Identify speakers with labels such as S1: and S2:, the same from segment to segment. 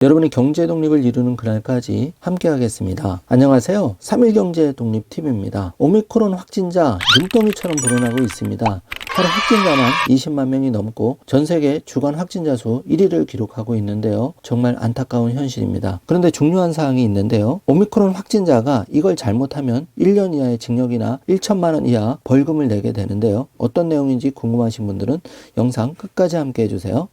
S1: 여러분의 경제 독립을 이루는 그날까지 함께 하겠습니다. 안녕하세요. 3일 경제 독립TV입니다. 오미크론 확진자 눈덩이처럼 불어나고 있습니다. 하루 확진자만 20만 명이 넘고 전 세계 주간 확진자 수 1위를 기록하고 있는데요. 정말 안타까운 현실입니다. 그런데 중요한 사항이 있는데요. 오미크론 확진자가 이걸 잘못하면 1년 이하의 징역이나 1천만 원 이하 벌금을 내게 되는데요. 어떤 내용인지 궁금하신 분들은 영상 끝까지 함께 해주세요.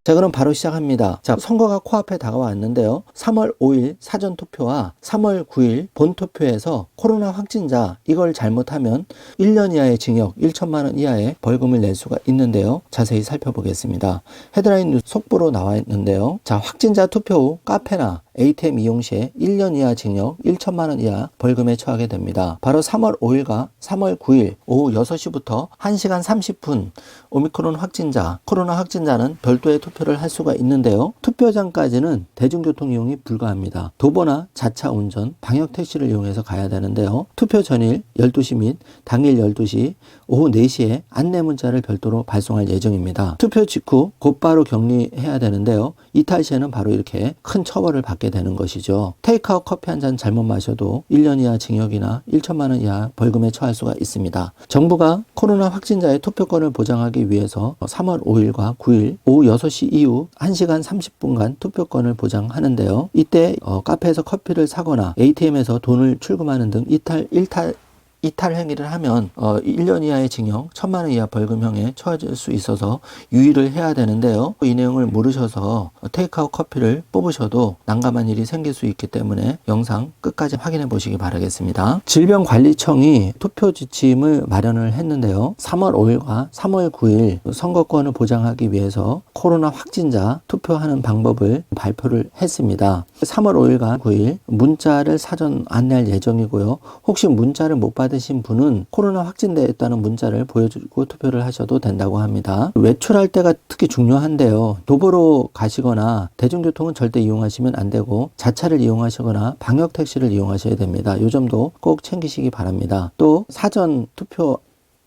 S1: 자, 그럼 바로 시작합니다. 자, 선거가 코앞에 다가왔는데요. 3월 5일 사전투표와 3월 9일 본투표에서 코로나 확진자 이걸 잘못하면 1년 이하의 징역 1천만 원 이하의 벌금을 낼 수가 있는데요. 자세히 살펴보겠습니다. 헤드라인 뉴스 속보로 나와 있는데요. 자, 확진자 투표 후 카페나 ATM 이용 시에 1년 이하 징역 1천만 원 이하 벌금에 처하게 됩니다. 바로 3월 5일과 3월 9일 오후 6시부터 1시간 30분 오미크론 확진자, 코로나 확진자는 별도의 투표를 할 수가 있는데요. 투표장까지는 대중교통 이용이 불가합니다. 도보나 자차 운전, 방역 택시를 이용해서 가야 되는데요. 투표 전일 12시 및 당일 12시, 오후 4시에 안내 문자를 별도로 발송할 예정입니다. 투표 직후 곧바로 격리해야 되는데요. 이탈 시에는 바로 이렇게 큰 처벌을 받게 되는 것이죠. 테이크아웃 커피 한 잔 잘못 마셔도 1년 이하 징역이나 1천만 원 이하 벌금에 처할 수가 있습니다. 정부가 코로나 확진자의 투표권을 보장하기 위해서 3월 5일과 9일 오후 6시 이후 1시간 30분간 투표권을 보장하는데요. 이때 카페에서 커피를 사거나 ATM에서 돈을 출금하는 등 이탈 행위를 하면 1년 이하의 징역, 1천만 원 이하 벌금형에 처해질 수 있어서 유의를 해야 되는데요. 이 내용을 모르셔서 테이크아웃 커피를 뽑으셔도 난감한 일이 생길 수 있기 때문에 영상 끝까지 확인해 보시기 바라겠습니다. 질병관리청이 투표 지침을 마련을 했는데요. 3월 5일과 3월 9일 선거권을 보장하기 위해서 코로나 확진자 투표하는 방법을 발표를 했습니다. 3월 5일과 9일 문자를 사전 안내할 예정이고요. 혹시 문자를 못 받으신 분은 코로나 확진되었다는 문자를 보여주고 투표를 하셔도 된다고 합니다. 외출할 때가 특히 중요한데요. 도보로 가시거나 대중교통은 절대 이용하시면 안 되고 자차를 이용하시거나 방역 택시를 이용하셔야 됩니다. 이 점도 꼭 챙기시기 바랍니다. 또 사전 투표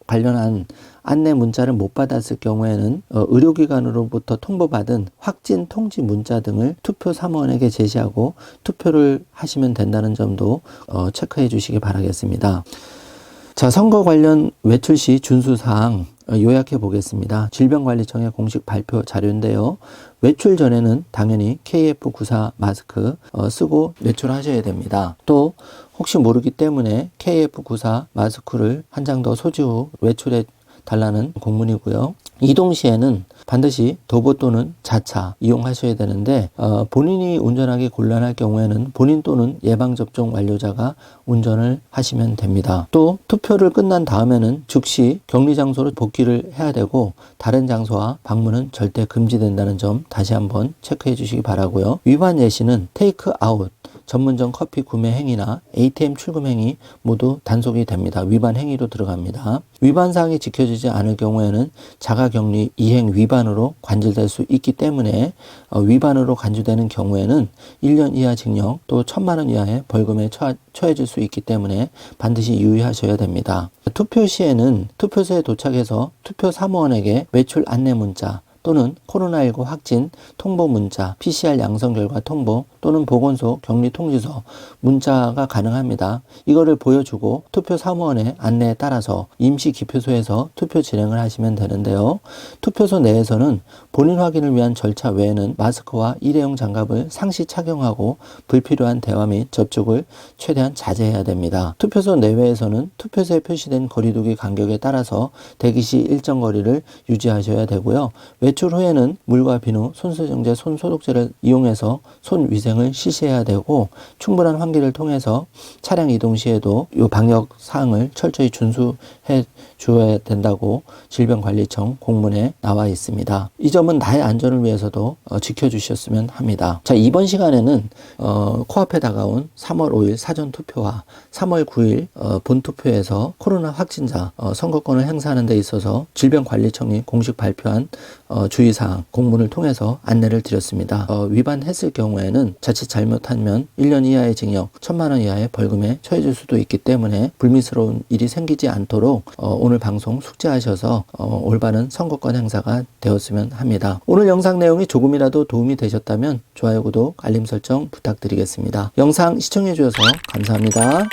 S1: 관련한 안내 문자를 못 받았을 경우에는 의료기관으로부터 통보받은 확진 통지 문자 등을 투표 사무원에게 제시하고 투표를 하시면 된다는 점도 체크해 주시기 바라겠습니다. 자, 선거 관련 외출 시 준수사항 요약해 보겠습니다. 질병관리청의 공식 발표 자료인데요. 외출 전에는 당연히 KF94 마스크 쓰고 외출하셔야 됩니다. 또 혹시 모르기 때문에 KF94 마스크를 한 장 더 소지 후 외출해 달라는 공문이고요. 이동 시에는 반드시 도보 또는 자차 이용하셔야 되는데 본인이 운전하기 곤란할 경우에는 본인 또는 예방접종 완료자가 운전을 하시면 됩니다. 또 투표를 끝난 다음에는 즉시 격리장소로 복귀를 해야 되고 다른 장소와 방문은 절대 금지된다는 점 다시 한번 체크해 주시기 바라고요. 위반 예시는 테이크아웃, 전문점 커피 구매 행위나 ATM 출금 행위 모두 단속이 됩니다. 위반 행위로 들어갑니다. 위반 사항이 지켜지지 않을 경우에는 자가격리 이행 위반으로 관절될 수 있기 때문에 위반으로 간주되는 경우에는 1년 이하 징역 또 1천만 원 이하의 벌금에 처해질 수 있기 때문에 반드시 유의하셔야 됩니다. 투표 시에는 투표소에 도착해서 투표 사무원에게 외출 안내 문자 또는 코로나19 확진 통보 문자, PCR 양성 결과 통보 또는 보건소 격리 통지서 문자가 가능합니다. 이거를 보여주고 투표 사무원의 안내에 따라서 임시 기표소에서 투표 진행을 하시면 되는데요. 투표소 내에서는 본인 확인을 위한 절차 외에는 마스크와 일회용 장갑을 상시 착용하고 불필요한 대화 및 접촉을 최대한 자제해야 됩니다. 투표소 내외에서는 투표소에 표시된 거리두기 간격에 따라서 대기 시 일정 거리를 유지하셔야 되고요. 외출 후에는 물과 비누, 손수정제, 손소독제를 이용해서 손 위생을 실시해야 되고 충분한 환기를 통해서 차량 이동 시에도 이 방역 사항을 철저히 준수해 주어야 된다고 질병관리청 공문에 나와 있습니다. 이 점은 나의 안전을 위해서도 지켜주셨으면 합니다. 자, 이번 시간에는 코앞에 다가온 3월 5일 사전투표와 3월 9일 본투표에서 코로나 확진자 선거권을 행사하는 데 있어서 질병관리청이 공식 발표한 주의사항 공문을 통해서 안내를 드렸습니다. 위반했을 경우에는 자칫 잘못하면 1년 이하의 징역, 1,000만 원 이하의 벌금에 처해질 수도 있기 때문에 불미스러운 일이 생기지 않도록 오늘 방송 숙지하셔서 올바른 선거권 행사가 되었으면 합니다. 오늘 영상 내용이 조금이라도 도움이 되셨다면 좋아요, 구독, 알림 설정 부탁드리겠습니다. 영상 시청해 주셔서 감사합니다.